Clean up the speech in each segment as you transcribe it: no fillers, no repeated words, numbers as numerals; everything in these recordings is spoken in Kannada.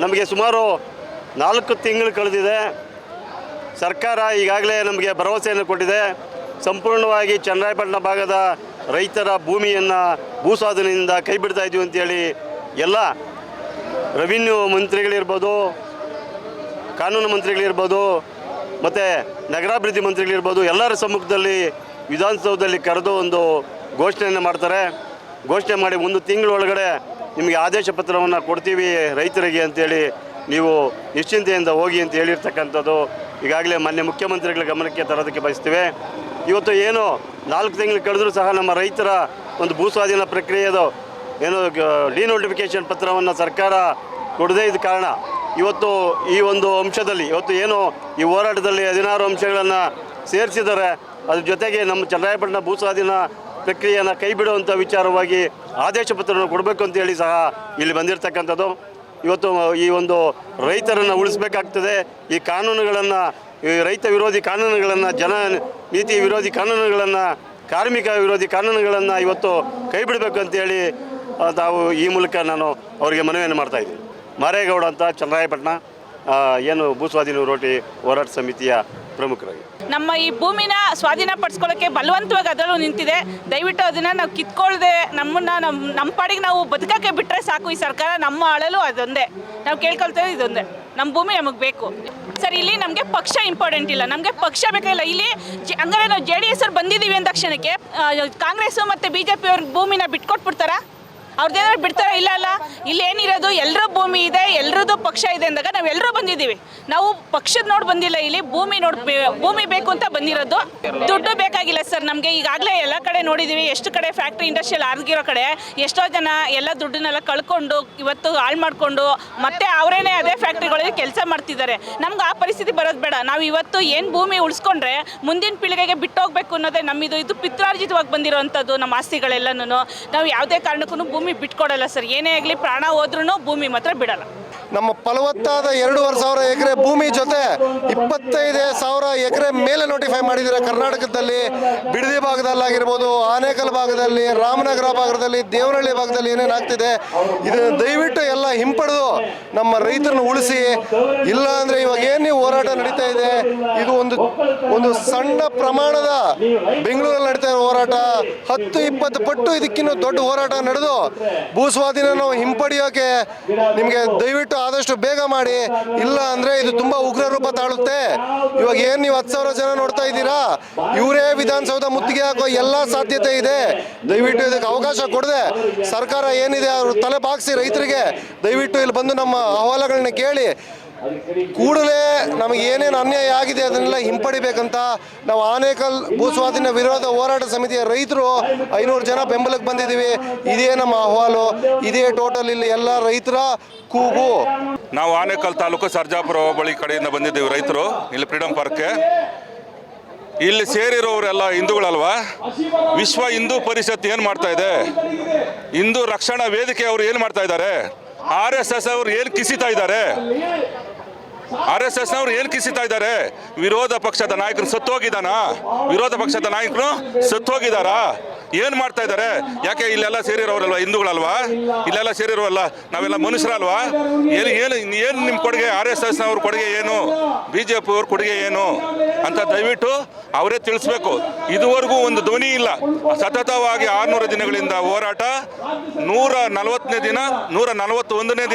ನಮಗೆ ಸುಮಾರು 4 ತಿಂಗಳು ಕಳೆದಿದೆ. ಸರ್ಕಾರ ಈಗಾಗಲೇ ನಮಗೆ ಭರವಸೆಯನ್ನು ಕೊಟ್ಟಿದೆ. ಸಂಪೂರ್ಣವಾಗಿ ಚನ್ನರಾಯಪಟ್ಟಣ ಭಾಗದ ರೈತರ ಭೂಮಿಯನ್ನು ಭೂಸ್ವಾಧೀನದಿಂದ ಕೈ ಬಿಡ್ತಾ ಇದ್ದೀವಿ ಅಂತೇಳಿ ಎಲ್ಲ ರೆವಿನ್ಯೂ ಮಂತ್ರಿಗಳಿರ್ಬೋದು, ಕಾನೂನು ಮಂತ್ರಿಗಳಿರ್ಬೋದು, ಮತ್ತು ನಗರಾಭಿವೃದ್ಧಿ ಮಂತ್ರಿಗಳಿರ್ಬೋದು, ಎಲ್ಲರ ಸಮ್ಮುಖದಲ್ಲಿ ವಿಧಾನಸೌಧದಲ್ಲಿ ಕರೆದು ಒಂದು ಘೋಷಣೆಯನ್ನು ಮಾಡ್ತಾರೆ. ಘೋಷಣೆ ಮಾಡಿ 1 ತಿಂಗಳೊಳಗಡೆ ನಿಮಗೆ ಆದೇಶ ಪತ್ರವನ್ನು ಕೊಡ್ತೀವಿ ರೈತರಿಗೆ ಅಂತೇಳಿ, ನೀವು ನಿಶ್ಚಿಂತೆಯಿಂದ ಹೋಗಿ ಅಂತ ಹೇಳಿರ್ತಕ್ಕಂಥದ್ದು ಈಗಾಗಲೇ ಮಾನ್ಯ ಮುಖ್ಯಮಂತ್ರಿಗಳ ಗಮನಕ್ಕೆ ತರೋದಕ್ಕೆ ಬಯಸ್ತೀವಿ. ಇವತ್ತು ಏನು 4 ತಿಂಗಳು ಕಳೆದರೂ ಸಹ ನಮ್ಮ ರೈತರ ಒಂದು ಭೂಸ್ವಾಧೀನ ಪ್ರಕ್ರಿಯೆದು ಏನು ಡಿನೋಟಿಫಿಕೇಷನ್ ಪತ್ರವನ್ನು ಸರ್ಕಾರ ಕೊಡದೇ ಇದ್ದ ಕಾರಣ ಇವತ್ತು ಈ ಒಂದು ಅಂಶದಲ್ಲಿ ಇವತ್ತು ಏನು ಈ ಹೋರಾಟದಲ್ಲಿ 16 ಅಂಶಗಳನ್ನು ಸೇರಿಸಿದ್ದಾರೆ. ಅದ್ರ ಜೊತೆಗೆ ನಮ್ಮ ಚನ್ನರಾಯಪಟ್ಟಣ ಭೂಸ್ವಾಧೀನ ಪ್ರಕ್ರಿಯೆಯನ್ನು ಕೈ ಬಿಡುವಂಥ ವಿಚಾರವಾಗಿ ಆದೇಶ ಪತ್ರವನ್ನು ಕೊಡಬೇಕು ಅಂತೇಳಿ ಸಹ ಇಲ್ಲಿ ಬಂದಿರತಕ್ಕಂಥದ್ದು. ಇವತ್ತು ಈ ಒಂದು ರೈತರನ್ನು ಉಳಿಸಬೇಕಾಗ್ತದೆ. ಈ ಕಾನೂನುಗಳನ್ನು, ಈ ರೈತ ವಿರೋಧಿ ಕಾನೂನುಗಳನ್ನು, ಜನ ನೀತಿ ವಿರೋಧಿ ಕಾನೂನುಗಳನ್ನು, ಕಾರ್ಮಿಕ ವಿರೋಧಿ ಕಾನೂನುಗಳನ್ನು ಇವತ್ತು ಕೈ ಬಿಡಬೇಕು ಅಂತೇಳಿ ತಾವು ಈ ಮೂಲಕ ನಾನು ಅವರಿಗೆ ಮನವಿಯನ್ನು ಮಾಡ್ತಾಯಿದ್ದೀನಿ. ಮಾರೇಗೌಡ ಅಂತ, ಚನ್ನರಾಯಪಟ್ಟಣ ಏನು ಭೂಸ್ವಾಧೀನ ಹೋರಾಟ ಸಮಿತಿಯ ಪ್ರಮುಖರಾಗಿ. ನಮ್ಮ ಈ ಭೂಮಿನ ಸ್ವಾಧೀನ ಪಡಿಸ್ಕೊಳ್ಳೋಕ್ಕೆ ಬಲವಂತವಾಗಿ ಅದರಲ್ಲೂ ನಿಂತಿದೆ. ದಯವಿಟ್ಟು ಅದನ್ನು ನಾವು ಕಿತ್ಕೊಳ್ಳದೆ ನಮ್ಮ ಪಾಡಿಗೆ ನಾವು ಬದುಕಕ್ಕೆ ಬಿಟ್ಟರೆ ಸಾಕು. ಈ ಸರ್ಕಾರ ನಮ್ಮ ಆಳಲು ಅದೊಂದೇ ನಾವು ಕೇಳ್ಕೊಳ್ತೇವೆ, ಇದೊಂದೇ ನಮ್ಮ ಭೂಮಿ ನಮಗೆ ಬೇಕು ಸರ್. ಇಲ್ಲಿ ನಮಗೆ ಪಕ್ಷ ಇಂಪಾರ್ಟೆಂಟ್ ಇಲ್ಲ, ನಮಗೆ ಪಕ್ಷ ಬೇಕಾಗಿಲ್ಲ. ಇಲ್ಲಿ ಹಂಗಾರೆ ನಾವು JDS ಅವ್ರು ಬಂದಿದ್ದೀವಿ ಅಂದ ತಕ್ಷಣಕ್ಕೆ ಕಾಂಗ್ರೆಸ್ಸು ಮತ್ತು BJP ಅವ್ರ ಭೂಮಿನ ಬಿಟ್ಕೊಟ್ಬಿಡ್ತಾರಾ? ಅವ್ರದ್ದೇನಾದ್ರು ಬಿಡ್ತಾರ? ಇಲ್ಲ ಅಲ್ಲ. ಇಲ್ಲಿ ಏನಿರೋದು ಎಲ್ಲರೂ ಭೂಮಿ ಇದೆ, ಎಲ್ಲರದ್ದು ಪಕ್ಷ ಇದೆ ಅಂದಾಗ ನಾವು ಎಲ್ಲರೂ ಬಂದಿದ್ದೀವಿ. ನಾವು ಪಕ್ಷದ ನೋಡಿ ಬಂದಿಲ್ಲ, ಇಲ್ಲಿ ಭೂಮಿ ಬೇಕು ಅಂತ ಬಂದಿರೋದು. ದುಡ್ಡು ಬೇಕಾಗಿಲ್ಲ ಸರ್ ನಮಗೆ. ಈಗಾಗಲೇ ಎಲ್ಲ ಕಡೆ ನೋಡಿದ್ದೀವಿ, ಎಷ್ಟು ಕಡೆ ಫ್ಯಾಕ್ಟ್ರಿ ಇಂಡಸ್ಟ್ರಿಯಲ್ ಆಗಿರೋ ಕಡೆ ಎಷ್ಟೋ ಜನ ಎಲ್ಲ ದುಡ್ಡನ್ನೆಲ್ಲ ಕಳ್ಕೊಂಡು ಇವತ್ತು ಹಾಳು ಮಾಡಿಕೊಂಡು ಮತ್ತೆ ಅವರೇನೆ ಅದೇ ಫ್ಯಾಕ್ಟ್ರಿಗಳಲ್ಲಿ ಕೆಲಸ ಮಾಡ್ತಿದ್ದಾರೆ. ನಮ್ಗೆ ಆ ಪರಿಸ್ಥಿತಿ ಬರೋದು ಬೇಡ. ನಾವು ಇವತ್ತು ಏನು ಭೂಮಿ ಉಳಿಸ್ಕೊಂಡ್ರೆ ಮುಂದಿನ ಪೀಳಿಗೆಗೆ ಬಿಟ್ಟೋಗ್ಬೇಕು ಅನ್ನೋದೇ ನಮ್ಮಿದು. ಇದು ಪಿತ್ರಾರ್ಜಿತವಾಗಿ ಬಂದಿರೋವಂಥದ್ದು ನಮ್ಮ ಆಸ್ತಿಗಳೆಲ್ಲನೂ. ನಾವು ಯಾವುದೇ ಕಾರಣಕ್ಕೂ ಭೂಮಿ ಬಿಟ್ಕೊಡಲ್ಲ ಸರ್. ಏನೇ ಆಗಲಿ ಪ್ರಾಣ ಹೋದ್ರೂ ಭೂಮಿ ಮಾತ್ರ ಬಿಡಲ್ಲ. ನಮ್ಮ ಫಲವತ್ತಾದ 2,500 ಎಕರೆ ಭೂಮಿ ಜೊತೆ 25,000 ಎಕರೆ ಮೇಲೆ ನೋಟಿಫೈ ಮಾಡಿದ್ದಾರೆ ಕರ್ನಾಟಕದಲ್ಲಿ. ಬಿಡದಿ ಭಾಗದಲ್ಲಾಗಿರ್ಬೋದು, ಆನೇಕಲ್ ಭಾಗದಲ್ಲಿ, ರಾಮನಗರ ಭಾಗದಲ್ಲಿ, ದೇವನಹಳ್ಳಿ ಭಾಗದಲ್ಲಿ ಏನೇನಾಗ್ತಿದೆ ಇದನ್ನು ದಯವಿಟ್ಟು ಎಲ್ಲ ಹಿಂಪಡೆದು ನಮ್ಮ ರೈತರನ್ನು ಉಳಿಸಿ. ಇಲ್ಲ ಅಂದರೆ ಇವಾಗ ಏನು ಹೋರಾಟ ನಡೀತಾ ಇದೆ, ಇದು ಒಂದು ಸಣ್ಣ ಪ್ರಮಾಣದ ಬೆಂಗಳೂರಲ್ಲಿ ನಡೀತಾ ಇರೋ ಹೋರಾಟ 10-20 ಪಟ್ಟು ಇದಕ್ಕಿಂತ ದೊಡ್ಡ ಹೋರಾಟ ನಡೆದು ಭೂಸ್ವಾಧೀನ ನಾವು ಹಿಂಪಡೆಯೋಕೆ ನಿಮಗೆ ದಯವಿಟ್ಟು ಆದಷ್ಟು ಬೇಗ ಮಾಡಿ. ಇಲ್ಲ ಅಂದರೆ ಇದು ತುಂಬ ಉಗ್ರ ರೂಪ ತಾಳುತ್ತೆ. ಇವಾಗ ಏನು ನೀವು 10,000 ಜನ ನೋಡ್ತಾ ಇದ್ದೀರಾ, ಇವರೇ ವಿಧಾನಸೌಧ ಮುತ್ತಿಗೆ ಹಾಕೋ ಎಲ್ಲ ಸಾಧ್ಯತೆ ಇದೆ. ದಯವಿಟ್ಟು ಇದಕ್ಕೆ ಅವಕಾಶ ಕೊಡದೆ ಸರ್ಕಾರ ಏನಿದೆ ಅವರು ತಲೆ ಬಾಗಿಸಿ ರೈತರಿಗೆ ದಯವಿಟ್ಟು ಇಲ್ಲಿ ಬಂದು ನಮ್ಮ ಅಹವಾಲುಗಳನ್ನ ಕೇಳಿ ಕೂಡಲೇ ನಮಗೆ ಏನೇನು ಅನ್ಯಾಯ ಆಗಿದೆ ಅದನ್ನೆಲ್ಲ ಹಿಂಪಡಿಬೇಕಂತ ನಾವು ಆನೇಕಲ್ ಭೂಸ್ವಾಧೀನ ವಿರೋಧ ಹೋರಾಟ ಸಮಿತಿಯ ರೈತರು 500 ಜನ ಬೆಂಬಲಕ್ಕೆ ಬಂದಿದ್ದೀವಿ. ಇದೇ ನಮ್ಮ ಅಹವಾಲು, ಇದೇ ಟೋಟಲ್ ಇಲ್ಲಿ ಎಲ್ಲ ರೈತರ ಕೂಗು. ನಾವು ಆನೇಕಲ್ ತಾಲೂಕು ಸರ್ಜಾಪುರ ಹೋಬಳಿ ಕಡೆಯಿಂದ ಬಂದಿದ್ದೀವಿ ರೈತರು ಇಲ್ಲಿ ಫ್ರೀಡಮ್ ಪಾರ್ಕ್ಗೆ. ಇಲ್ಲಿ ಸೇರಿರೋರೆಲ್ಲ ಹಿಂದೂಗಳಲ್ವಾ? ವಿಶ್ವ ಹಿಂದೂ ಪರಿಷತ್ ಏನು ಮಾಡ್ತಾ ಇದೆ? ಹಿಂದೂ ರಕ್ಷಣಾ ವೇದಿಕೆ ಅವರು ಏನು ಮಾಡ್ತಾ ಇದ್ದಾರೆ? RSS ಅವರು ಏನು ಕಿಸಿತಾ ಇದ್ದಾರೆ? RSSನವರು ಏನು ಕಿಸಿತಾ ಇದ್ದಾರೆ? ವಿರೋಧ ಪಕ್ಷದ ನಾಯಕರು ಸತ್ತೋಗಿದ್ದಾನ? ವಿರೋಧ ಪಕ್ಷದ ನಾಯಕರು ಸತ್ತೋಗಿದ್ದಾರಾ? ಏನು ಮಾಡ್ತಾ ಇದ್ದಾರೆ? ಯಾಕೆ ಇಲ್ಲೆಲ್ಲ ಸೇರಿರೋರಲ್ವ ಹಿಂದೂಗಳಲ್ವಾ? ಇಲ್ಲೆಲ್ಲ ಸೇರಿರೋಲ್ಲ ನಾವೆಲ್ಲ ಮನುಷ್ಯರಲ್ವಾ? ಏನು ನಿಮ್ಮ ಕೊಡುಗೆ? RSSನವ್ರ ಕೊಡುಗೆ ಏನು? BJP ಅವ್ರ ಕೊಡುಗೆ ಏನು ಅಂತ ದಯವಿಟ್ಟು ಅವರೇ ತಿಳಿಸ್ಬೇಕು. ಇದುವರೆಗೂ ಒಂದು ಧ್ವನಿ ಇಲ್ಲ. ಸತತವಾಗಿ 600 ದಿನಗಳಿಂದ ಹೋರಾಟ. 140ನೇ ದಿನ, 141ನೇ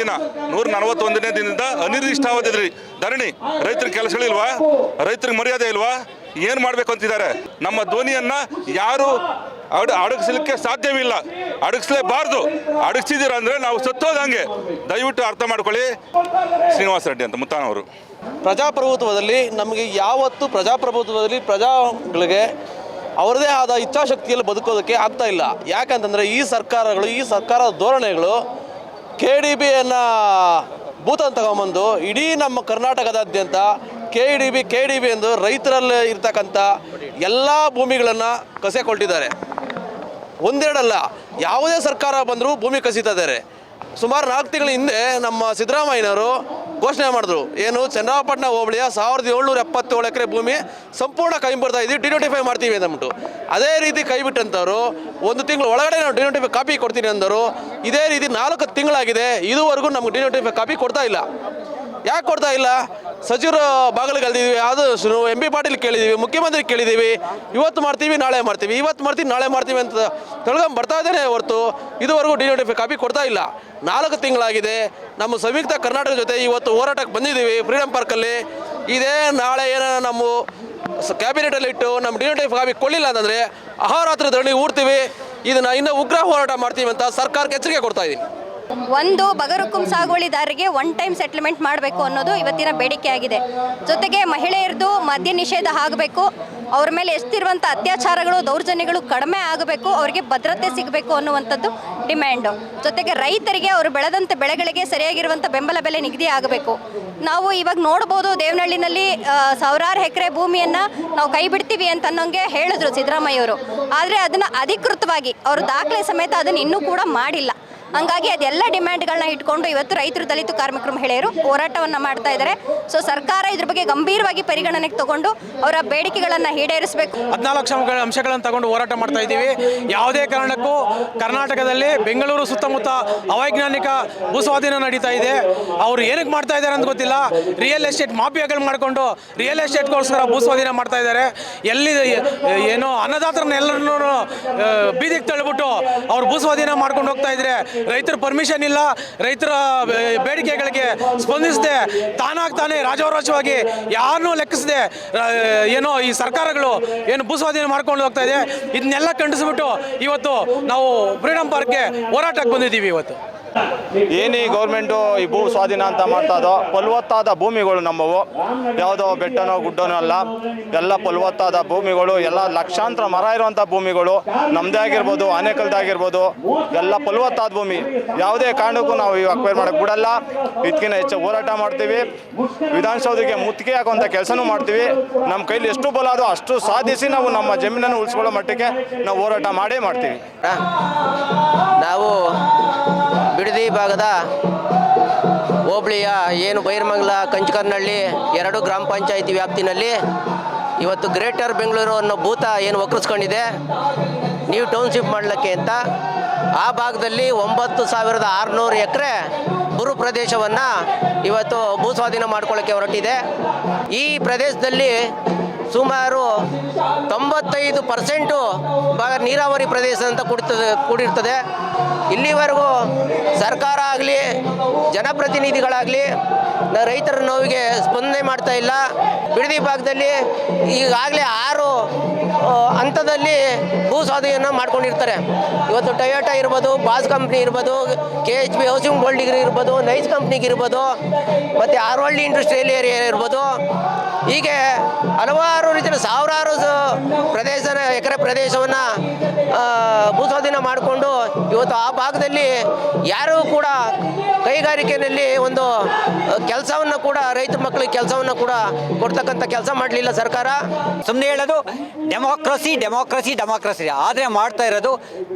ದಿನದಿಂದ ಅನಿರ್ದಿಷ್ಟಾವಧಿ ಧರಣಿ. ರೈತರಿಗೆ ಕೆಲಸಗಳಿಲ್ವಾ? ರೈತರಿಗೆ ಮರ್ಯಾದೆ ಇಲ್ವಾ? ಏನು ಮಾಡಬೇಕು ಅಂತಿದ್ದಾರೆ? ನಮ್ಮ ಧ್ವನಿಯನ್ನು ಯಾರು ಅಡಗಿಸಲಿಕ್ಕೆ ಸಾಧ್ಯವಿಲ್ಲ, ಅಡಗಿಸಲೇಬಾರ್ದು. ಅಡಗಿಸಿದ್ದೀರ ಅಂದರೆ ನಾವು ಸತ್ತೋದಂಗೆ. ದಯವಿಟ್ಟು ಅರ್ಥ ಮಾಡ್ಕೊಳ್ಳಿ. ಶ್ರೀನಿವಾಸ ರೆಡ್ಡಿ ಅಂತ ಮುತ್ತಾನವರು. ಪ್ರಜಾಪ್ರಭುತ್ವದಲ್ಲಿ ನಮಗೆ ಯಾವತ್ತು ಪ್ರಜಾಪ್ರಭುತ್ವದಲ್ಲಿ ಪ್ರಜಾಗಳಿಗೆ ಅವರದೇ ಆದ ಇಚ್ಛಾಶಕ್ತಿಯಲ್ಲಿ ಬದುಕೋದಕ್ಕೆ ಆಗ್ತಾ ಇಲ್ಲ. ಯಾಕಂತಂದರೆ ಈ ಸರ್ಕಾರದ ಧೋರಣೆಗಳು KDBಯನ್ನು ಭೂತನ್ನು ತಗೊಂಬಂದು ಇಡೀ ನಮ್ಮ ಕರ್ನಾಟಕದಾದ್ಯಂತ KDB ಎಂದು ರೈತರಲ್ಲಿ ಇರ್ತಕ್ಕಂಥ ಎಲ್ಲ ಭೂಮಿಗಳನ್ನು ಕಸಿಕೊಳ್ತಿದ್ದಾರೆ. ಒಂದೆರಡಲ್ಲ, ಯಾವುದೇ ಸರ್ಕಾರ ಬಂದರೂ ಭೂಮಿ ಕಸಿತಾ ಇದ್ದಾರೆ. ಸುಮಾರು 4 ತಿಂಗಳ ಹಿಂದೆ ನಮ್ಮ ಸಿದ್ದರಾಮಯ್ಯನವರು ಘೋಷಣೆ ಮಾಡಿದ್ರು. ಏನು ಚನ್ನರಾಯಪಟ್ಟಣ ಹೋಬಳಿಯ 1777 ಎಕರೆ ಭೂಮಿ ಸಂಪೂರ್ಣ ಕೈ ಬರ್ತಾ ಇದ್ದೀವಿ, ಡಿನೋಟಿಫೈ ಮಾಡ್ತೀವಿ ಅಂದ್ಬಿಟ್ಟು. ಅದೇ ರೀತಿ ಕೈ ಬಿಟ್ಟಂಥವ್ರು 1 ತಿಂಗಳು ಒಳಗಡೆ ನಾವು ಡಿನೋಟಿಫೈ ಕಾಪಿ ಕೊಡ್ತೀನಿ ಅಂದರು. ಇದೇ ರೀತಿ 4 ತಿಂಗಳಾಗಿದೆ, ಇದುವರೆಗೂ ನಮ್ಗೆ ಡಿನೋಟಿಫೈ ಕಾಪಿ ಕೊಡ್ತಾ ಇಲ್ಲ. ಯಾಕೆ ಕೊಡ್ತಾ ಇಲ್ಲ? ಸಚಿವರ ಬಾಗಿಲು ಕಲ್ತಿದ್ದೀವಿ, ಅದು MP ಪಾಟೀಲ್ ಕೇಳಿದ್ದೀವಿ, ಮುಖ್ಯಮಂತ್ರಿ ಕೇಳಿದ್ದೀವಿ, ಇವತ್ತು ಮಾಡ್ತೀವಿ ನಾಳೆ ಮಾಡ್ತೀವಿ, ಇವತ್ತು ಮಾಡ್ತೀವಿ ನಾಳೆ ಮಾಡ್ತೀವಿ ಅಂತ ತೊಳ್ಗೊಂಡು ಬರ್ತಾ ಇದ್ದೇನೆ ಹೊರತು ಇದುವರೆಗೂ ಡಿನೋಟಿಫೈ ಕಾಪಿ ಕೊಡ್ತಾ ಇಲ್ಲ. 4 ತಿಂಗಳಾಗಿದೆ. ನಮ್ಮ ಸಂಯುಕ್ತ ಕರ್ನಾಟಕ ಜೊತೆ ಇವತ್ತು ಹೋರಾಟಕ್ಕೆ ಬಂದಿದ್ದೀವಿ ಫ್ರೀಡಮ್ ಪಾರ್ಕಲ್ಲಿ. ಇದೇ ನಾಳೆ ಏನೋ ನಮ್ಮ ಕ್ಯಾಬಿನೆಟಲ್ಲಿ ಇಟ್ಟು ನಮ್ಮ ಡಿನೋಟಿಫೈ ಕಾಪಿ ಕೊಡಲಿಲ್ಲ ಅಂತಂದರೆ ಅಹೋರಾತ್ರಿ ಧರಣಿ ಊಡ್ತೀವಿ, ಇದನ್ನು ಇನ್ನೂ ಉಗ್ರ ಹೋರಾಟ ಮಾಡ್ತೀವಿ ಅಂತ ಸರ್ಕಾರಕ್ಕೆ ಎಚ್ಚರಿಕೆ ಕೊಡ್ತಾ ಇದ್ದೀನಿ. ಒಂದು ಬಗರುಕುಂ ಸಾಗುವಳಿದಾರರಿಗೆ 1 ಟೈಮ್ ಸೆಟ್ಲ್ಮೆಂಟ್ ಮಾಡಬೇಕು ಅನ್ನೋದು ಇವತ್ತಿನ ಬೇಡಿಕೆ ಆಗಿದೆ. ಜೊತೆಗೆ ಮಹಿಳೆಯರದು ಮದ್ಯ ನಿಷೇಧ ಆಗಬೇಕು, ಅವ್ರ ಮೇಲೆ ಎಷ್ಟಿರುವಂಥ ಅತ್ಯಾಚಾರಗಳು ದೌರ್ಜನ್ಯಗಳು ಕಡಿಮೆ ಆಗಬೇಕು, ಅವರಿಗೆ ಭದ್ರತೆ ಸಿಗಬೇಕು ಅನ್ನುವಂಥದ್ದು ಡಿಮ್ಯಾಂಡು. ಜೊತೆಗೆ ರೈತರಿಗೆ ಅವರು ಬೆಳೆದಂಥ ಬೆಳೆಗಳಿಗೆ ಸರಿಯಾಗಿರುವಂಥ ಬೆಂಬಲ ಬೆಲೆ ನಿಗದಿ ಆಗಬೇಕು. ನಾವು ಇವಾಗ ನೋಡ್ಬೋದು, ದೇವನಹಳ್ಳಿನಲ್ಲಿ 1000 ಎಕರೆ ಭೂಮಿಯನ್ನು ನಾವು ಕೈ ಬಿಡ್ತೀವಿ ಅಂತ ಅನ್ನೋಂಗೆ ಹೇಳಿದ್ರು ಸಿದ್ದರಾಮಯ್ಯವರು. ಆದರೆ ಅದನ್ನು ಅಧಿಕೃತವಾಗಿ ಅವರು ದಾಖಲೆ ಸಮೇತ ಅದನ್ನು ಇನ್ನೂ ಕೂಡ ಮಾಡಿಲ್ಲ. ಹಂಗಾಗಿ ಅದೆಲ್ಲ ಡಿಮ್ಯಾಂಡ್ಗಳನ್ನ ಇಟ್ಕೊಂಡು ಇವತ್ತು ರೈತರು, ದಲಿತ ಕಾರ್ಮಿಕರು, ಮಹಿಳೆಯರು ಹೋರಾಟವನ್ನು ಮಾಡ್ತಾ ಇದ್ದಾರೆ. ಸೊ ಸರ್ಕಾರ ಇದ್ರ ಬಗ್ಗೆ ಗಂಭೀರವಾಗಿ ಪರಿಗಣನೆಗೆ ತಗೊಂಡು ಅವರ ಬೇಡಿಕೆಗಳನ್ನು ಈಡೇರಿಸಬೇಕು. 14 ಅಂಶಗಳನ್ನು ತಗೊಂಡು ಹೋರಾಟ ಮಾಡ್ತಾ ಇದ್ದೀವಿ. ಯಾವುದೇ ಕಾರಣಕ್ಕೂ ಕರ್ನಾಟಕದಲ್ಲಿ ಬೆಂಗಳೂರು ಸುತ್ತಮುತ್ತ ಅವೈಜ್ಞಾನಿಕ ಭೂಸ್ವಾಧೀನ ನಡೀತಾ ಇದೆ. ಅವರು ಏನಕ್ಕೆ ಮಾಡ್ತಾ ಇದ್ದಾರೆ ಅಂತ ಗೊತ್ತಿಲ್ಲ. ರಿಯಲ್ ಎಸ್ಟೇಟ್ ಮಾಫಿಯಾಗಳು ಮಾಡಿಕೊಂಡು ರಿಯಲ್ ಎಸ್ಟೇಟ್ಗೋಸ್ಕರ ಭೂಸ್ವಾಧೀನ ಮಾಡ್ತಾ ಇದ್ದಾರೆ. ಎಲ್ಲಿ ಏನೋ ಅನ್ನದಾತರನ್ನ ಎಲ್ಲರನ್ನೂ ಬೀದಿಗೆ ತಳ್ಳಿಬಿಟ್ಟು ಅವ್ರು ಭೂಸ್ವಾಧೀನ ಮಾಡ್ಕೊಂಡು ಹೋಗ್ತಾ ಇದ್ದಾರೆ. ರೈತರ ಪರ್ಮಿಷನ್ ಇಲ್ಲ, ರೈತರ ಬೇಡಿಕೆಗಳಿಗೆ ಸ್ಪಂದಿಸದೆ ತಾನೇ ರಾಜಾರೋಷವಾಗಿ ಯಾರನ್ನೂ ಲೆಕ್ಕಿಸದೆ ಏನೋ ಈ ಸರ್ಕಾರಗಳು ಏನು ಭೂಸ್ವಾಧೀನ ಮಾಡ್ಕೊಂಡು ಹೋಗ್ತಾ ಇದೆ. ಇದನ್ನೆಲ್ಲ ಖಂಡಿಸ್ಬಿಟ್ಟು ಇವತ್ತು ನಾವು ಫ್ರೀಡಮ್ ಪಾರ್ಕ್ಗೆ ಹೋರಾಟಕ್ಕೆ ಬಂದಿದ್ದೀವಿ. ಇವತ್ತು ಏನೇ ಗೌರ್ಮೆಂಟು ಈ ಭೂ ಸ್ವಾಧೀನ ಅಂತ ಮಾಡ್ತಾದೋ, ಫಲವತ್ತಾದ ಭೂಮಿಗಳು ನಮ್ಮವು, ಯಾವುದೋ ಬೆಟ್ಟನೋ ಗುಡ್ಡನೋ ಅಲ್ಲ, ಎಲ್ಲ ಫಲವತ್ತಾದ ಭೂಮಿಗಳು, ಎಲ್ಲ ಲಕ್ಷಾಂತರ ಮರ ಇರುವಂಥ ಭೂಮಿಗಳು ನಮ್ಮದೇ ಆಗಿರ್ಬೋದು, ಆನೇಕಲ್ದಾಗಿರ್ಬೋದು, ಎಲ್ಲ ಫಲವತ್ತಾದ ಭೂಮಿ. ಯಾವುದೇ ಕಾರಣಕ್ಕೂ ನಾವು ಈ ಅಕ್ವೈರ್ ಮಾಡೋಕ್ಕೆ ಬಿಡಲ್ಲ. ಇದಕ್ಕಿಂತ ಹೆಚ್ಚು ಹೋರಾಟ ಮಾಡ್ತೀವಿ. ವಿಧಾನಸೌಧಕ್ಕೆ ಮುತ್ತಿಗೆ ಹಾಕುವಂಥ ಕೆಲಸನೂ ಮಾಡ್ತೀವಿ. ನಮ್ಮ ಕೈಲಿ ಎಷ್ಟು ಬಲ ಅದೋ ಅಷ್ಟು ಸಾಧಿಸಿ ನಾವು ನಮ್ಮ ಜಮೀನನ್ನು ಉಳಿಸ್ಕೊಳ್ಳೋ ಮಟ್ಟಿಗೆ ನಾವು ಹೋರಾಟ ಮಾಡೇ ಮಾಡ್ತೀವಿ. ನಾವು ಬಿಡದಿ ಭಾಗದ ಹೋಬಳಿಯ ಏನು ಬೈರಮಂಗಲ, ಕಂಚಕರ್ನಹಳ್ಳಿ 2 ಗ್ರಾಮ ಪಂಚಾಯಿತಿ ವ್ಯಾಪ್ತಿನಲ್ಲಿ ಇವತ್ತು ಗ್ರೇಟರ್ ಬೆಂಗಳೂರು ಅನ್ನೋ ಭೂತ ಏನು ವಕ್ರಿಸ್ಕೊಂಡಿದೆ ನ್ಯೂ ಟೌನ್ಶಿಪ್ ಮಾಡಲಿಕ್ಕೆ ಅಂತ, ಆ ಭಾಗದಲ್ಲಿ 9600 ಎಕರೆ ಬುರು ಪ್ರದೇಶವನ್ನು ಇವತ್ತು ಭೂಸ್ವಾಧೀನ ಮಾಡ್ಕೊಳ್ಳೋಕ್ಕೆ ಹೊರಟಿದೆ. ಈ ಪ್ರದೇಶದಲ್ಲಿ ಸುಮಾರು 95% ಭಾಗ ನೀರಾವರಿ ಪ್ರದೇಶ ಅಂತ ಕೂಡಿರ್ತದೆ. ಇಲ್ಲಿವರೆಗೂ ಸರ್ಕಾರ ಆಗಲಿ ಜನಪ್ರತಿನಿಧಿಗಳಾಗಲಿ ರೈತರ ನೋವಿಗೆ ಸ್ಪಂದನೆ ಮಾಡ್ತಾ ಇಲ್ಲ. ಬಿಡದಿ ಭಾಗದಲ್ಲಿ ಈಗಾಗಲೇ 6 ಹಂತದಲ್ಲಿ ಭೂ ಸ್ವಾಧೀನ ಮಾಡ್ಕೊಂಡಿರ್ತಾರೆ. ಇವತ್ತು ಟೊಯೋಟಾ ಇರ್ಬೋದು, ಬಾಸ್ ಕಂಪ್ನಿ ಇರ್ಬೋದು, KHP ಹೌಸಿಂಗ್ ಬೋಲ್ಡ್ ಇರ್ಬೋದು, ನೈಸ್ ಕಂಪ್ನಿಗೆ ಇರ್ಬೋದು, ಮತ್ತು ಆರ್ವಳ್ಳಿ ಇಂಡಸ್ಟ್ರಿಯಲ್ ಏರಿಯಾ ಇರ್ಬೋದು, ಹೀಗೆ ಹಲವಾರು ರೀತಿಯ ಸಾವಿರಾರು ಎಕರೆ ಪ್ರದೇಶವನ್ನು ಭೂಸ್ವಾಧೀನ ಮಾಡಿಕೊಂಡು ಇವತ್ತು ಆ ಭಾಗದಲ್ಲಿ ಯಾರೂ ಕೂಡ ಕೈಗಾರಿಕೆಯಲ್ಲಿ ಒಂದು ಕೆಲಸವನ್ನು ಕೂಡ ರೈತ ಮಕ್ಕಳಿಗೆ ಕೆಲಸವನ್ನು ಕೂಡ ಕೊಡ್ತಕ್ಕಂಥ ಕೆಲಸ ಮಾಡಲಿಲ್ಲ ಸರ್ಕಾರ. ಸುಮ್ಮನೆ ಹೇಳೋದು ಡೆಮೋಕ್ರಸಿ ಡೆಮೋಕ್ರಸಿ ಡೆಮೋಕ್ರಸಿ, ಆದರೆ ಮಾಡ್ತಾ ಇರೋದು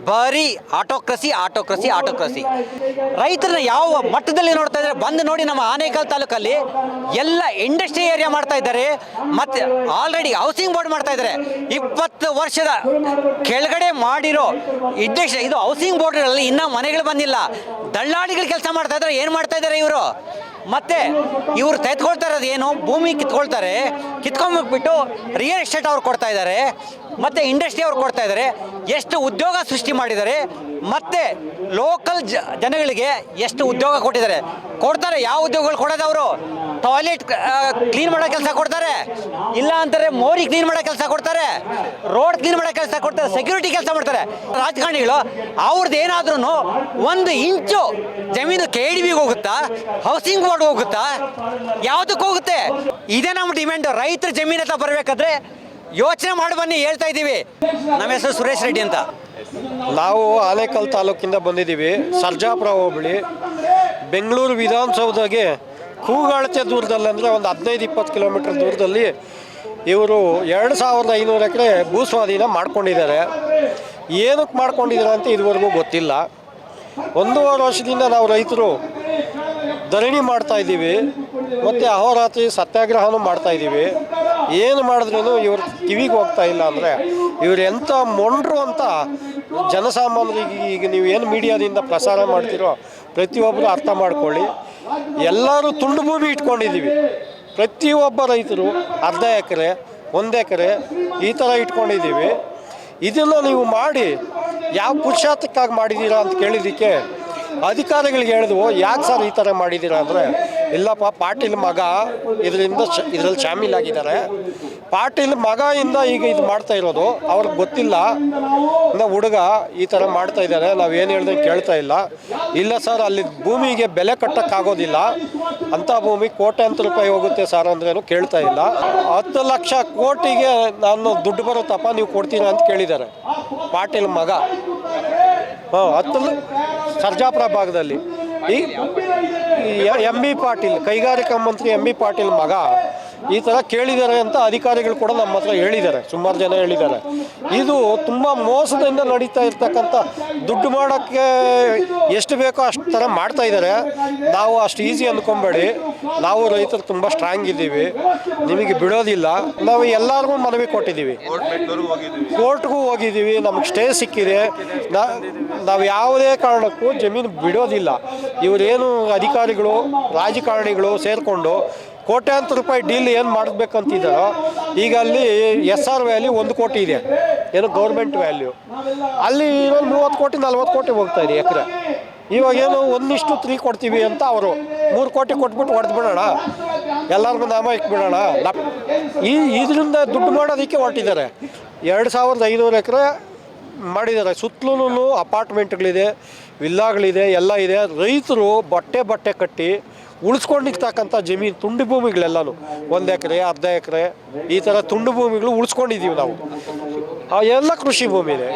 ಬರೀ ಆಟೋಕ್ರಸಿ ಆಟೋಕ್ರಸಿ ಆಟೋಕ್ರಸಿ. ರೈತರನ್ನ ಯಾವ ಮಟ್ಟದಲ್ಲಿ ನೋಡ್ತಾ ಇದ್ದಾರೆ ಬಂದು ನೋಡಿ. ನಮ್ಮ ಆನೇಕಲ್ ತಾಲೂಕಲ್ಲಿ ಎಲ್ಲ ಇಂಡಸ್ಟ್ರಿ ಏರಿಯಾ ಮಾಡ್ತಾ ಇದ್ದಾರೆ, ಮತ್ತು ಆಲ್ರೆಡಿ ಹೌಸಿಂಗ್ ಬೋರ್ಡ್ ಮಾಡ್ತಾ ಇದ್ದಾರೆ. 20 ವರ್ಷದ ಕೆಳಗಡೆ ಮಾಡಿರೋ ಇದು ಹೌಸಿಂಗ್ ಬೋರ್ಡ್ಗಳಲ್ಲಿ ಇನ್ನೂ ಮನೆಗಳು ಬಂದಿಲ್ಲ. ದಳ್ಳಾಳಿಗಳು ಕೆಲಸ ಮಾಡ್ತಾ ಇದ್ದಾರೆ. ಏನು ಮಾಡ್ತಾ ಇದ್ದಾರೆ ಇವರು? ಮತ್ತೆ ಇವರು ತೆಗೆದುಕೊಳ್ತಾ ಇರೋದು ಏನು? ಭೂಮಿ ಕಿತ್ಕೊಂಡ್ಬಿಟ್ಟು ರಿಯಲ್ ಎಸ್ಟೇಟ್ ಅವ್ರು ಕೊಡ್ತಾ ಇದ್ದಾರೆ, ಮತ್ತು ಇಂಡಸ್ಟ್ರಿ ಅವ್ರು ಕೊಡ್ತಾ ಇದ್ದಾರೆ. ಎಷ್ಟು ಉದ್ಯೋಗ ಸೃಷ್ಟಿ ಮಾಡಿದ್ದಾರೆ, ಮತ್ತು ಲೋಕಲ್ ಜನಗಳಿಗೆ ಎಷ್ಟು ಉದ್ಯೋಗ ಕೊಡ್ತಾರೆ. ಯಾವ ಉದ್ಯೋಗಗಳು ಕೊಡೋದು? ಅವರು ಟಾಯ್ಲೆಟ್ ಕ್ಲೀನ್ ಮಾಡೋ ಕೆಲಸ ಕೊಡ್ತಾರೆ, ಇಲ್ಲ ಅಂತಾರೆ ಮೋರಿ ಕ್ಲೀನ್ ಮಾಡೋ ಕೆಲಸ ಕೊಡ್ತಾರೆ, ರೋಡ್ ಕ್ಲೀನ್ ಮಾಡೋ ಕೆಲಸ ಕೊಡ್ತಾರೆ, ಸೆಕ್ಯೂರಿಟಿ ಕೆಲಸ ಮಾಡ್ತಾರೆ. ರಾಜಕಾರಣಿಗಳು ಅವ್ರದ್ದು ಏನಾದ್ರೂ 1 ಇಂಚು ಜಮೀನು KDBಗೆ ಹೋಗುತ್ತಾ, ಹೌಸಿಂಗ್ ಬೋರ್ಡ್ ಹೋಗುತ್ತಾ, ಯಾವುದಕ್ಕೆ ಹೋಗುತ್ತೆ? ಇದೇ ನಮ್ಮ ಡಿಮ್ಯಾಂಡ್. ರೈತರ ಜಮೀನು ಹತ್ರ ಬರಬೇಕಾದ್ರೆ ಯೋಚನೆ ಮಾಡಿ ಬನ್ನಿ, ಹೇಳ್ತಾ ಇದ್ದೀವಿ. ನಮ್ಮ ಹೆಸರು ಸುರೇಶ್ ರೆಡ್ಡಿ ಅಂತ. ನಾವು ಆನೇಕಲ್ ತಾಲೂಕಿಂದ ಬಂದಿದ್ದೀವಿ. ಸರ್ಜಾಪುರ ಹೋಬಳಿ, ಬೆಂಗಳೂರು ವಿಧಾನಸೌಧಗೆ ಕೂಗಾಳತೆ ದೂರದಲ್ಲಿ, ಅಂದರೆ ಒಂದು 15-20 ಕಿಲೋಮೀಟರ್ ದೂರದಲ್ಲಿ ಇವರು 2500 ಎಕರೆ ಭೂಸ್ವಾಧೀನ ಮಾಡ್ಕೊಂಡಿದ್ದಾರೆ. ಏನಕ್ಕೆ ಮಾಡ್ಕೊಂಡಿದ್ದಾರೆ ಅಂತ ಇದುವರೆಗೂ ಗೊತ್ತಿಲ್ಲ. 1.5 ವರ್ಷದಿಂದ ನಾವು ರೈತರು ಧರಣಿ ಮಾಡ್ತಾ ಇದ್ದೀವಿ ಮತ್ತು ಅಹೋರಾತ್ರಿ ಸತ್ಯಾಗ್ರಹನೂ ಮಾಡ್ತಾ ಇದ್ದೀವಿ. ಏನು ಮಾಡಿದ್ರೂ ಇವ್ರ ಕಿವಿಗೆ ಹೋಗ್ತಾ ಇಲ್ಲ ಅಂದರೆ ಇವ್ರು ಎಂಥ ಮೊಂಡ್ರು ಅಂತ ಜನಸಾಮಾನ್ಯರಿಗೆ ಈಗ ನೀವು ಏನು ಮೀಡಿಯಾದಿಂದ ಪ್ರಸಾರ ಮಾಡ್ತೀರೋ ಪ್ರತಿಯೊಬ್ಬರು ಅರ್ಥ ಮಾಡ್ಕೊಳ್ಳಿ. ಎಲ್ಲರೂ ತುಂಡು ಭೂಮಿ ಇಟ್ಕೊಂಡಿದ್ದೀವಿ. ಪ್ರತಿಯೊಬ್ಬ ರೈತರು ಅರ್ಧ ಎಕರೆ 1 ಎಕರೆ ಈ ಥರ ಇಟ್ಕೊಂಡಿದ್ದೀವಿ. ಇದನ್ನು ನೀವು ಮಾಡಿ ಯಾವ ಪುರುಷಾರ್ಥಕ್ಕಾಗಿ ಮಾಡಿದ್ದೀರಾ ಅಂತ ಕೇಳಿದ್ದಕ್ಕೆ ಅಧಿಕಾರಿಗಳಿಗೆ ಹೇಳಿದ್ವು, ಯಾಕೆ ಸರ್ ಈ ಥರ ಮಾಡಿದ್ದೀರಾ ಅಂದರೆ, ಇಲ್ಲಪ್ಪ ಪಾಟೀಲ್ ಮಗ ಇದರಲ್ಲಿ ಶಾಮೀಲಾಗಿದ್ದಾರೆ. ಪಾಟೀಲ್ ಮಗದಿಂದ ಈಗ ಇದು ಮಾಡ್ತಾ ಇರೋದು ಅವ್ರಿಗೆ ಗೊತ್ತಿಲ್ಲ. ಇನ್ನು ಹುಡುಗ ಈ ಥರ ಮಾಡ್ತಾ ಇದ್ದಾರೆ, ನಾವೇನು ಹೇಳಿದ್ರೆ ಕೇಳ್ತಾ ಇಲ್ಲ. ಇಲ್ಲ ಸರ್, ಅಲ್ಲಿ ಭೂಮಿಗೆ ಬೆಲೆ ಕಟ್ಟೋಕ್ಕಾಗೋದಿಲ್ಲ, ಅಂಥ ಭೂಮಿ ಕೋಟ್ಯಾಂತರ ರೂಪಾಯಿ ಹೋಗುತ್ತೆ ಸರ್ ಅಂದ್ರೇನು ಕೇಳ್ತಾ ಇಲ್ಲ. 10 ಲಕ್ಷ ಕೋಟಿಗೆ ನಾನು ದುಡ್ಡು ಬರುತ್ತಪ್ಪ ನೀವು ಕೊಡ್ತೀರಾ ಅಂತ ಕೇಳಿದ್ದಾರೆ ಪಾಟೀಲ್ ಮಗ. 10 ಸರ್ಜಾಪುರ ಭಾಗದಲ್ಲಿ ಈ ಎಂ.ಬಿ. ಪಾಟೀಲ್, ಕೈಗಾರಿಕಾ ಮಂತ್ರಿ ಎಂ.ಬಿ. ಪಾಟೀಲ್ ಮಗ ಈ ಥರ ಕೇಳಿದ್ದಾರೆ ಅಂತ ಅಧಿಕಾರಿಗಳು ಕೂಡ ನಮ್ಮ ಹತ್ರ ಹೇಳಿದ್ದಾರೆ, ಸುಮಾರು ಜನ ಹೇಳಿದ್ದಾರೆ. ಇದು ತುಂಬ ಮೋಸದಿಂದ ನಡೀತಾ ಇರ್ತಕ್ಕಂಥ, ದುಡ್ಡು ಮಾಡೋಕ್ಕೆ ಎಷ್ಟು ಬೇಕೋ ಅಷ್ಟು ಥರ ಮಾಡ್ತಾ ಇದ್ದಾರೆ. ನಾವು ಅಷ್ಟು ಈಸಿ ಅಂದ್ಕೊಬೇಡಿ, ನಾವು ರೈತರು ತುಂಬ ಸ್ಟ್ರಾಂಗ್ ಇದ್ದೀವಿ, ನಿಮಗೆ ಬಿಡೋದಿಲ್ಲ. ನಾವು ಎಲ್ಲರಿಗೂ ಮನವಿ ಕೊಟ್ಟಿದ್ದೀವಿ, ಕೋರ್ಟ್ಗೂ ಹೋಗಿದ್ದೀವಿ, ನಮಗೆ ಸ್ಟೇ ಸಿಕ್ಕಿದೆ. ನಾವು ಯಾವುದೇ ಕಾರಣಕ್ಕೂ ಜಮೀನು ಬಿಡೋದಿಲ್ಲ. ಇವರೇನು ಅಧಿಕಾರಿಗಳು ರಾಜಕಾರಣಿಗಳು ಸೇರಿಕೊಂಡು ಕೋಟ್ಯಾಂತರ ರೂಪಾಯಿ ಡೀಲ್ ಏನು ಮಾಡಬೇಕಂತಿದ್ದಾರೋ, ಈಗ ಅಲ್ಲಿ SR ವ್ಯಾಲ್ಯೂ 1 ಕೋಟಿ ಇದೆ, ಏನು ಗೌರ್ಮೆಂಟ್ ವ್ಯಾಲ್ಯೂ. ಅಲ್ಲಿ ಇನ್ನೊಂದು 30 ಕೋಟಿ 40 ಕೋಟಿ ಹೋಗ್ತಾ ಇದೆ ಎಕರೆ. ಇವಾಗೇನು 1:3 ಕೊಡ್ತೀವಿ ಅಂತ ಅವರು 3 ಕೋಟಿ ಕೊಟ್ಬಿಟ್ಟು ಹೊಡೆದು ಬಿಡೋಣ, ಎಲ್ಲರಿಗೂ ನಾಮ ಇಕ್ಬಿಡೋಣ. ಇದರಿಂದ ದುಡ್ಡು ಮಾಡೋದಕ್ಕೆ ಹೊರಟಿದ್ದಾರೆ. 2500 ಎಕರೆ ಮಾಡಿದ್ದಾರೆ. ಸುತ್ತಲೂ ಅಪಾರ್ಟ್ಮೆಂಟ್ಗಳಿದೆ, ವಿಲ್ಲಾಗಳಿದೆ, ಎಲ್ಲ ಇದೆ. ರೈತರು ಬಟ್ಟೆ ಕಟ್ಟಿ ಉಳಿಸ್ಕೊಂಡಿರ್ತಕ್ಕಂಥ ಜಮೀನು ತುಂಡು ಭೂಮಿಗಳೆಲ್ಲನೂ 1 ಎಕರೆ, ಅರ್ಧ ಎಕರೆ ಈ ಥರ ತುಂಡು ಭೂಮಿಗಳು ಉಳಿಸ್ಕೊಂಡಿದ್ದೀವಿ ನಾವು. ಎಲ್ಲ ಕೃಷಿ ಭೂಮಿ ಇದೆ,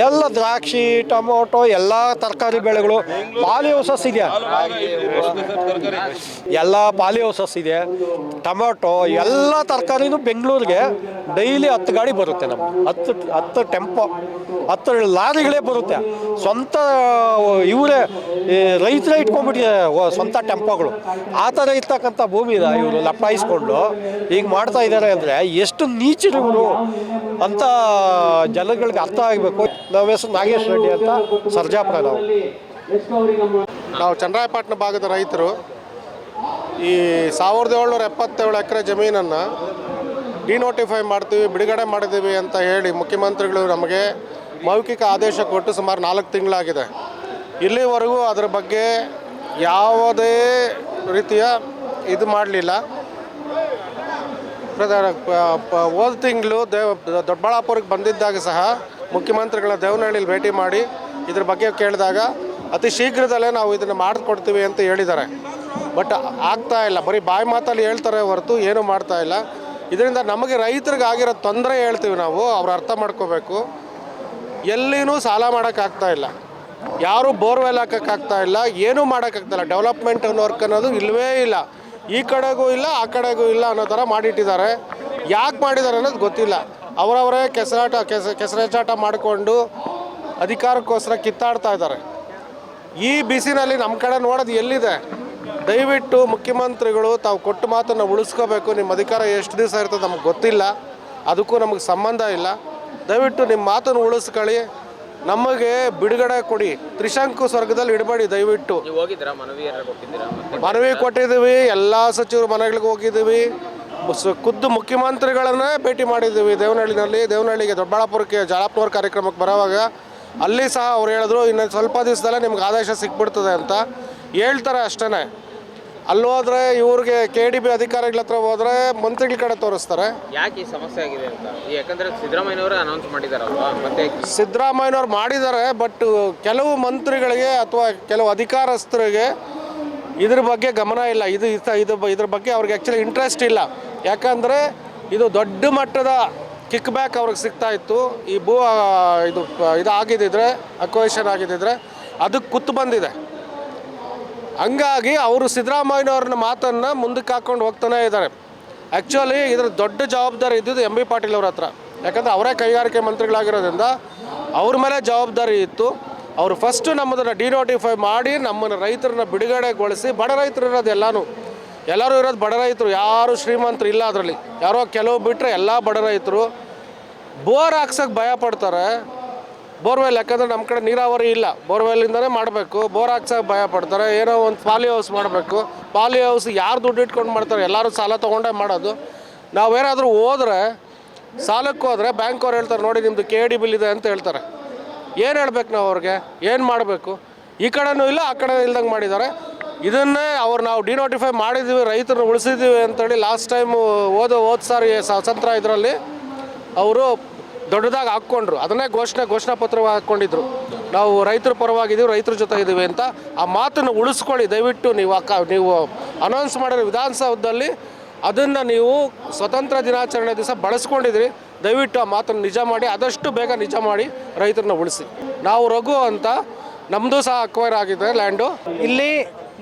ಎಲ್ಲ ದ್ರಾಕ್ಷಿ, ಟೊಮೊಟೊ, ಎಲ್ಲ ತರಕಾರಿ ಬೆಳೆಗಳು. ಪಾಲಿಹೌಸಸ್ ಇದೆ, ಎಲ್ಲ ಪಾಲಿಹೌಸಸ್ ಇದೆ. ಟೊಮೊಟೊ ಎಲ್ಲ ತರಕಾರಿನೂ ಬೆಂಗಳೂರಿಗೆ ಡೈಲಿ 10 ಗಾಡಿ ಬರುತ್ತೆ. ನಮ್ಗೆ 10 ಟೆಂಪೋ, 10 ಲಾರಿಗಳೇ ಬರುತ್ತೆ. ಸ್ವಂತ ಇವರೇ ರೈತರೇ ಇಟ್ಕೊಂಡ್ಬಿಟ್ಟಿದ್ದಾರೆ ಸ್ವಂತ ಟೆಂಪೋಗಳು. ಆ ಥರ ಇರ್ತಕ್ಕಂಥ ಭೂಮಿನ ಇವರು ಲಪಾಯಿಸ್ಕೊಂಡು ಈಗ ಮಾಡ್ತಾ ಇದ್ದಾರೆ ಅಂದರೆ ಎಷ್ಟು ನೀಚರು ಇವರು ಅಂತ ಜನಗಳಿಗೆ ಅರ್ಥ ಆಗಬೇಕು. ನಮ್ಮ ಹೆಸರು ನಾಗೇಶ್ ರೆಡ್ಡಿ ಅಂತ, ಸರ್ಜಾಪುರ. ನಾವು ಚನ್ನರಾಯಪಟ್ಟಣ ಭಾಗದ ರೈತರು. ಈ 1777 ಎಕರೆ ಜಮೀನನ್ನು ಡಿನೋಟಿಫೈ ಮಾಡ್ತೀವಿ, ಬಿಡುಗಡೆ ಮಾಡಿದ್ದೀವಿ ಅಂತ ಹೇಳಿ ಮುಖ್ಯಮಂತ್ರಿಗಳು ನಮಗೆ ಮೌಖಿಕ ಆದೇಶ ಕೊಟ್ಟು ಸುಮಾರು 4 ತಿಂಗಳಾಗಿದೆ. ಇಲ್ಲಿವರೆಗೂ ಅದರ ಬಗ್ಗೆ ಯಾವುದೇ ರೀತಿಯ ಇದು ಮಾಡಲಿಲ್ಲ. ಹೋದ ತಿಂಗಳು ದೊಡ್ಡಬಳ್ಳಾಪುರಕ್ಕೆ ಬಂದಿದ್ದಾಗ ಸಹ ಮುಖ್ಯಮಂತ್ರಿಗಳ ದೇವನಹಳ್ಳಿಲಿ ಭೇಟಿ ಮಾಡಿ ಇದ್ರ ಬಗ್ಗೆ ಕೇಳಿದಾಗ ಅತಿ ಶೀಘ್ರದಲ್ಲೇ ನಾವು ಇದನ್ನು ಮಾಡಿಕೊಡ್ತೀವಿ ಅಂತ ಹೇಳಿದ್ದಾರೆ. ಬಟ್ ಆಗ್ತಾ ಇಲ್ಲ, ಬರೀ ಬಾಯಿ ಮಾತಲ್ಲಿ ಹೇಳ್ತಾರೆ ಹೊರತು ಏನೂ ಮಾಡ್ತಾ ಇಲ್ಲ. ಇದರಿಂದ ನಮಗೆ ರೈತರಿಗೆ ಆಗಿರೋ ತೊಂದರೆ ಹೇಳ್ತೀವಿ ನಾವು, ಅವ್ರು ಅರ್ಥ ಮಾಡ್ಕೋಬೇಕು. ಎಲ್ಲಿನೂ ಸಾಲ ಮಾಡೋಕ್ಕಾಗ್ತಾ ಇಲ್ಲ, ಯಾರೂ ಬೋರ್ವೆಲ್ ಹಾಕೋಕ್ಕಾಗ್ತಾ ಇಲ್ಲ, ಏನೂ ಮಾಡೋಕ್ಕಾಗ್ತಾಯಿಲ್ಲ. ಡೆವಲಪ್ಮೆಂಟ್ ವರ್ಕ್ ಅನ್ನೋದು ಇಲ್ಲವೇ ಇಲ್ಲ. ಈ ಕಡೆಗೂ ಇಲ್ಲ, ಆ ಕಡೆಗೂ ಇಲ್ಲ ಅನ್ನೋ ಥರ ಮಾಡಿಟ್ಟಿದ್ದಾರೆ. ಯಾಕೆ ಮಾಡಿದ್ದಾರೆ ಅನ್ನೋದು ಗೊತ್ತಿಲ್ಲ. ಅವರವರೇ ಕೆಸರಾಟ ಮಾಡಿಕೊಂಡು ಅಧಿಕಾರಕ್ಕೋಸ್ಕರ ಕಿತ್ತಾಡ್ತಾ ಇದ್ದಾರೆ. ಈ ಬಿಸಿನಲ್ಲಿ ನಮ್ಮ ಕಡೆ ನೋಡೋದು ಎಲ್ಲಿದೆ? ದಯವಿಟ್ಟು ಮುಖ್ಯಮಂತ್ರಿಗಳು ತಾವು ಕೊಟ್ಟ ಮಾತನ್ನು ಉಳಿಸ್ಕೋಬೇಕು. ನಿಮ್ಮ ಅಧಿಕಾರ ಎಷ್ಟು ದಿವಸ ಇರ್ತದೆ ನಮಗೆ ಗೊತ್ತಿಲ್ಲ, ಅದಕ್ಕೂ ನಮಗೆ ಸಂಬಂಧ ಇಲ್ಲ. ದಯವಿಟ್ಟು ನಿಮ್ಮ ಮಾತನ್ನು ಉಳಿಸ್ಕೊಳ್ಳಿ, ನಮಗೆ ಬಿಡುಗಡೆ ಕೊಡಿ. ತ್ರಿಶಂಕು ಸ್ವರ್ಗದಲ್ಲಿ ಇಡಬೇಡಿ ದಯವಿಟ್ಟು. ಮನವಿ ಕೊಟ್ಟಿದ್ದೀವಿ, ಎಲ್ಲ ಸಚಿವರು ಮನೆಗಳಿಗೆ ಹೋಗಿದ್ದೀವಿ, ಖುದ್ದು ಮುಖ್ಯಮಂತ್ರಿಗಳನ್ನೇ ಭೇಟಿ ಮಾಡಿದ್ದೀವಿ. ದೇವನಹಳ್ಳಿಗೆ ದೊಡ್ಡಬಳ್ಳಾಪುರಕ್ಕೆ ಜಾಲಪ್ನವ್ರ ಕಾರ್ಯಕ್ರಮಕ್ಕೆ ಬರೋವಾಗ ಅಲ್ಲಿ ಸಹ ಅವ್ರು ಹೇಳಿದ್ರು ಇನ್ನೊಂದು ಸ್ವಲ್ಪ ದಿವಸದಲ್ಲೇ ನಿಮ್ಗೆ ಆದೇಶ ಸಿಕ್ಬಿಡ್ತದೆ ಅಂತ ಹೇಳ್ತಾರೆ ಅಷ್ಟೇ. ಅಲ್ಲೋದ್ರೆ ಇವ್ರಿಗೆ KDB ಅಧಿಕಾರಿಗಳ ಹತ್ರ ಹೋದ್ರೆ ಮಂತ್ರಿಗಳ ಕಡೆ ತೋರಿಸ್ತಾರೆ. ಯಾಕೆ ಈ ಸಮಸ್ಯೆ ಆಗಿದೆ ಅಂತ? ಯಾಕಂದ್ರೆ ಸಿದ್ದರಾಮಯ್ಯನವರು ಅನೌನ್ಸ್ ಮಾಡಿದಾರಲ್ವಾ, ಮತ್ತೆ ಸಿದ್ದರಾಮಯ್ಯನವ್ರು ಮಾಡಿದ್ದಾರೆ. ಬಟ್ ಕೆಲವು ಮಂತ್ರಿಗಳಿಗೆ ಅಥವಾ ಕೆಲವು ಅಧಿಕಾರಸ್ಥರಿಗೆ ಇದ್ರ ಬಗ್ಗೆ ಗಮನ ಇಲ್ಲ. ಇದ್ರ ಬಗ್ಗೆ ಅವ್ರಿಗೆ ಆ್ಯಕ್ಚುಲಿ ಇಂಟ್ರೆಸ್ಟ್ ಇಲ್ಲ. ಯಾಕಂದರೆ ಇದು ದೊಡ್ಡ ಮಟ್ಟದ ಕಿಕ್ ಬ್ಯಾಕ್ ಅವ್ರಿಗೆ ಸಿಗ್ತಾ ಇತ್ತು. ಈ ಇದು ಆಗಿದ್ದಿದ್ರೆ, ಅಕ್ವೈಷನ್ ಆಗಿದ್ದಿದ್ರೆ ಅದಕ್ಕೆ ಕುತ್ತು ಬಂದಿದೆ. ಹಂಗಾಗಿ ಅವರು ಸಿದ್ದರಾಮಯ್ಯನವ್ರನ್ನ ಮಾತನ್ನು ಮುಂದಕ್ಕೆ ಹಾಕ್ಕೊಂಡು ಹೋಗ್ತಾನೆ ಇದ್ದಾರೆ. ಆ್ಯಕ್ಚುಲಿ ಇದರ ದೊಡ್ಡ ಜವಾಬ್ದಾರಿ ಇದ್ದಿದ್ದು ಎಂ ಬಿ ಪಾಟೀಲ್ ಅವ್ರ ಹತ್ರ. ಯಾಕಂದರೆ ಅವರೇ ಕೈಗಾರಿಕೆ ಮಂತ್ರಿಗಳಾಗಿರೋದ್ರಿಂದ ಅವ್ರ ಮೇಲೆ ಜವಾಬ್ದಾರಿ ಇತ್ತು. ಅವರು ಫಸ್ಟು ನಮ್ಮದನ್ನು ಡಿನೋಟಿಫೈ ಮಾಡಿ ನಮ್ಮನ್ನು ರೈತರನ್ನ ಬಿಡುಗಡೆಗೊಳಿಸಿ, ಬಡ ರೈತರು ಇರೋದು ಎಲ್ಲರೂ ಇರೋದು ಬಡ ರೈತರು, ಯಾರು ಶ್ರೀಮಂತರು ಇಲ್ಲ ಅದರಲ್ಲಿ. ಯಾರೋ ಕೆಲವು ಬಿಟ್ಟರೆ ಎಲ್ಲ ಬಡ ರೈತರು. ಬೋರ್ ಹಾಕ್ಸೋಕ್ಕೆ ಭಯ ಪಡ್ತಾರೆ, ಬೋರ್ವೆಲ್, ಯಾಕಂದರೆ ನಮ್ಮ ಕಡೆ ನೀರಾವರಿ ಇಲ್ಲ, ಬೋರ್ವೆಲ್ಲಿಂದನೇ ಮಾಡಬೇಕು. ಬೋರ್ ಹಾಕ್ಸೋಕೆ ಭಯ ಪಡ್ತಾರೆ. ಏನೋ ಒಂದು ಪಾಲಿ ಹೌಸ್ ಮಾಡಬೇಕು, ಪಾಲಿ ಹೌಸ್ ಯಾರು ದುಡ್ಡು ಇಟ್ಕೊಂಡು ಮಾಡ್ತಾರೆ? ಎಲ್ಲರೂ ಸಾಲ ತೊಗೊಂಡೇ ಮಾಡೋದು. ನಾವೇನಾದರೂ ಹೋದರೆ, ಸಾಲಕ್ಕೆ ಹೋದರೆ ಬ್ಯಾಂಕ್ ಅವ್ರು ಹೇಳ್ತಾರೆ, ನೋಡಿ ನಿಮ್ಮದು KD ಬಿಲ್ ಇದೆ ಅಂತ ಹೇಳ್ತಾರೆ. ಏನು ಹೇಳ್ಬೇಕು ನಾವು ಅವ್ರಿಗೆ? ಏನು ಮಾಡಬೇಕು? ಈ ಕಡೆನೂ ಇಲ್ಲ, ಆ ಕಡೆ ಇಲ್ದಂಗೆ ಮಾಡಿದ್ದಾರೆ. ಇದನ್ನೇ ನಾವು ಡಿನೋಟಿಫೈ ಮಾಡಿದ್ದೀವಿ, ರೈತರನ್ನ ಉಳಿಸಿದ್ದೀವಿ ಅಂತೇಳಿ ಲಾಸ್ಟ್ ಟೈಮು ಹೋದ ಸಾರಿ ಸ್ವತಂತ್ರ ಇದರಲ್ಲಿ ಅವರು ದೊಡ್ಡದಾಗಿ ಹಾಕ್ಕೊಂಡ್ರು. ಅದನ್ನೇ ಘೋಷಣಾ ಪತ್ರವಾಗಿ ಹಾಕ್ಕೊಂಡಿದ್ರು, ನಾವು ರೈತರ ಪರವಾಗಿದ್ದೀವಿ, ರೈತರ ಜೊತೆ ಇದ್ದೀವಿ ಅಂತ. ಆ ಮಾತನ್ನು ಉಳಿಸ್ಕೊಳ್ಳಿ ದಯವಿಟ್ಟು. ನೀವು ಅನೌನ್ಸ್ ಮಾಡಿರೋ ವಿಧಾನಸೌಧದಲ್ಲಿ ಅದನ್ನು ನೀವು ಸ್ವತಂತ್ರ ದಿನಾಚರಣೆ ದಿವಸ ಬಳಸ್ಕೊಂಡಿದ್ರಿ. ದಯವಿಟ್ಟು ಆ ಮಾತನ್ನು ನಿಜ ಮಾಡಿ, ಆದಷ್ಟು ಬೇಗ ನಿಜ ಮಾಡಿ ರೈತರನ್ನ ಉಳಿಸಿ. ನಾವು ರಘು ಅಂತ, ನಮ್ಮದು ಸಹ ಅಕ್ವೈರ್ ಆಗಿದೆ ಲ್ಯಾಂಡು. ಇಲ್ಲಿ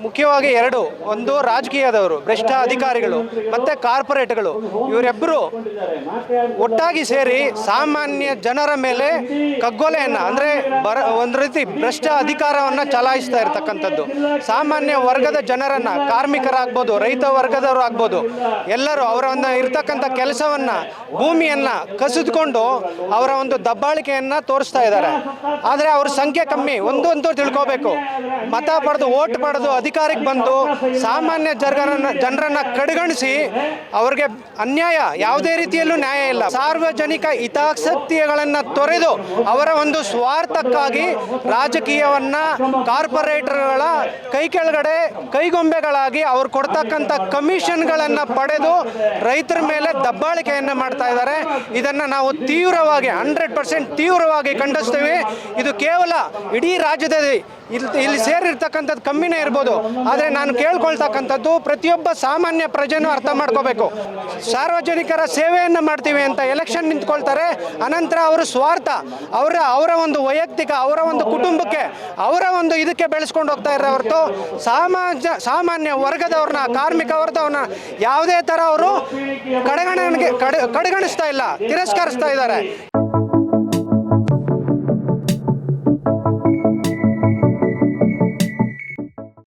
ಮುಖ್ಯವಾಗಿ ಎರಡು, ಒಂದು ರಾಜಕೀಯದವರು, ಭ್ರಷ್ಟ ಅಧಿಕಾರಿಗಳು ಮತ್ತು ಕಾರ್ಪೊರೇಟ್ಗಳು, ಇವರಿಬ್ಬರು ಒಟ್ಟಾಗಿ ಸೇರಿ ಸಾಮಾನ್ಯ ಜನರ ಮೇಲೆ ಕಗ್ಗೊಲೆಯನ್ನು, ಅಂದರೆ ಒಂದು ರೀತಿ ಭ್ರಷ್ಟ ಅಧಿಕಾರವನ್ನು ಚಲಾಯಿಸ್ತಾ ಇರ್ತಕ್ಕಂಥದ್ದು. ಸಾಮಾನ್ಯ ವರ್ಗದ ಜನರನ್ನು, ಕಾರ್ಮಿಕರಾಗ್ಬೋದು, ರೈತ ವರ್ಗದವರು ಆಗ್ಬೋದು, ಎಲ್ಲರೂ ಅವರ ಒಂದು ಇರ್ತಕ್ಕಂಥ ಕೆಲಸವನ್ನು, ಭೂಮಿಯನ್ನು ಕಸಿದುಕೊಂಡು ಅವರ ಒಂದು ದಬ್ಬಾಳಿಕೆಯನ್ನು ತೋರಿಸ್ತಾ ಇದ್ದಾರೆ. ಆದರೆ ಅವ್ರ ಸಂಖ್ಯೆ ಕಮ್ಮಿ. ಒಂದಂತೂ ತಿಳ್ಕೋಬೇಕು, ಮತ ಪಡೆದು ಓಟ್ ಪಡೆದು ಅಧಿಕಾರಕ್ಕೆ ಬಂದು ಸಾಮಾನ್ಯ ಜನರನ್ನ ಕಡೆಗಣಿಸಿ ಅವ್ರಿಗೆ ಅನ್ಯಾಯ, ಯಾವುದೇ ರೀತಿಯಲ್ಲೂ ನ್ಯಾಯ ಇಲ್ಲ. ಸಾರ್ವಜನಿಕ ಹಿತಾಸಕ್ತಿಗಳನ್ನು ತೊರೆದು ಅವರ ಒಂದು ಸ್ವಾರ್ಥಕ್ಕಾಗಿ ರಾಜಕೀಯವನ್ನ ಕಾರ್ಪೊರೇಟರ್ಗಳ ಕೈ ಕೆಳಗಡೆ ಕೈಗೊಂಬೆಗಳಾಗಿ ಅವ್ರು ಕೊಡ್ತಕ್ಕಂಥ ಕಮಿಷನ್ಗಳನ್ನು ಪಡೆದು ರೈತರ ಮೇಲೆ ದಬ್ಬಾಳಿಕೆಯನ್ನು ಮಾಡ್ತಾ ಇದ್ದಾರೆ. ಇದನ್ನು ನಾವು ತೀವ್ರವಾಗಿ 100% ತೀವ್ರವಾಗಿ ಖಂಡಿಸ್ತೀವಿ. ಇದು ಕೇವಲ ಇಡೀ ರಾಜ್ಯದಲ್ಲಿ ಇಲ್ಲಿ ಸೇರಿರ್ತಕ್ಕಂಥದ್ದು ಕಮ್ಮಿನೇ ಇರ್ಬೋದು, ಆದರೆ ನಾನು ಕೇಳ್ಕೊಳ್ತಕ್ಕಂಥದ್ದು ಪ್ರತಿಯೊಬ್ಬ ಸಾಮಾನ್ಯ ಪ್ರಜೆನೂ ಅರ್ಥ ಮಾಡ್ಕೋಬೇಕು. ಸಾರ್ವಜನಿಕರ ಸೇವೆಯನ್ನು ಮಾಡ್ತೀವಿ ಅಂತ ಎಲೆಕ್ಷನ್ ನಿಂತ್ಕೊಳ್ತಾರೆ, ಅನಂತರ ಅವರು ಸ್ವಾರ್ಥ, ಅವರ ಒಂದು ವೈಯಕ್ತಿಕ, ಅವರ ಒಂದು ಕುಟುಂಬಕ್ಕೆ, ಅವರ ಒಂದು ಇದಕ್ಕೆ ಬೆಳೆಸ್ಕೊಂಡು ಹೋಗ್ತಾ ಇರೋ ಹೊರತು ಸಾಮಾನ್ಯ ವರ್ಗದವ್ರನ್ನ, ಕಾರ್ಮಿಕ ವರ್ಗದವ್ರನ್ನ ಯಾವುದೇ ಥರ ಅವರು ಕಡೆಗಣಿಸ್ತಾ ಇಲ್ಲ, ತಿರಸ್ಕರಿಸ್ತಾ ಇದ್ದಾರೆ.